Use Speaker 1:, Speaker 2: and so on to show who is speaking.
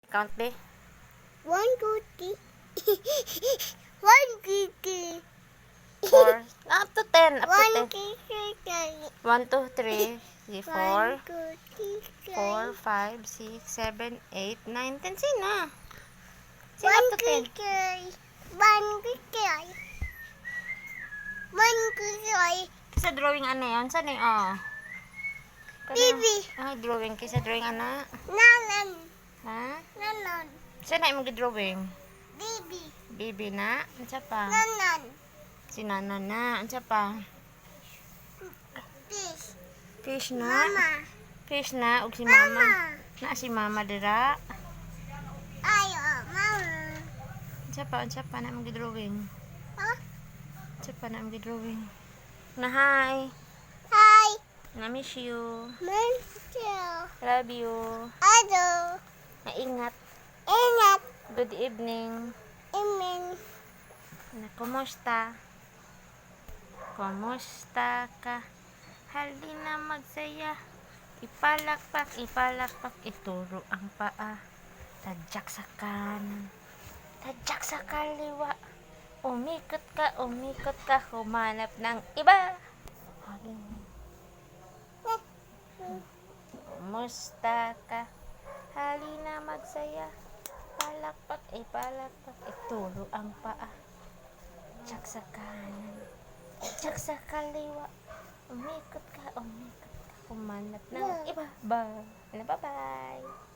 Speaker 1: Count, be.
Speaker 2: 1, 2, 3. 1, 2, 3.
Speaker 1: 4. Up to 10. Up
Speaker 2: 1,
Speaker 1: to
Speaker 2: 2,
Speaker 1: 10.
Speaker 2: 3.
Speaker 1: 1, 2, 3. 4,
Speaker 2: 1, 2, 3.
Speaker 1: 4, 5, 6, 7, 8, 9, 10. Sino? Sino
Speaker 2: 1,
Speaker 1: up to
Speaker 2: 2,
Speaker 1: 10?
Speaker 2: 3. 1, 2, 3. 1, 2, 3.
Speaker 1: Sa drawing ano yun? Saan yung, oh?
Speaker 2: Bibi.
Speaker 1: Ay, drawing. Kisa drawing ana.
Speaker 2: Nanan.
Speaker 1: Ha?
Speaker 2: Nanan.
Speaker 1: Saan na yung mag-drawing?
Speaker 2: Bibi.
Speaker 1: Bibi na? Ansa pa?
Speaker 2: Nanan.
Speaker 1: Si Nana na. Ansa pa?
Speaker 2: Fish.
Speaker 1: Fish na?
Speaker 2: Mama.
Speaker 1: Fish na. Ug si
Speaker 2: Mama.
Speaker 1: Mama. Na si Mama dira.
Speaker 2: Ayo, mama.
Speaker 1: Ansa pa? Ansa pa na mag-drawing?
Speaker 2: Huh?
Speaker 1: Ansa pa na mag-drawing? Na hi.
Speaker 2: Hi.
Speaker 1: Na miss you.
Speaker 2: Mancho.
Speaker 1: Love you.
Speaker 2: Ado.
Speaker 1: Maingat.
Speaker 2: Ingat.
Speaker 1: Good evening.
Speaker 2: Imin.
Speaker 1: Na, kumusta? Kumusta ka? Halina magsaya. Ipalakpak, ipalakpak, ituro ang paa. Tadyak sa kanan. Tadyak sa kaliwa. Umikot ka, humanap ng iba. Kumusta ka? Halina magsaya. Palakpak, ipalakpak, ituro ang paa. Tsak sa kanan. Tsak sa kaliwa. Umikot ka, humanap ng iba. Bye. Bye-bye.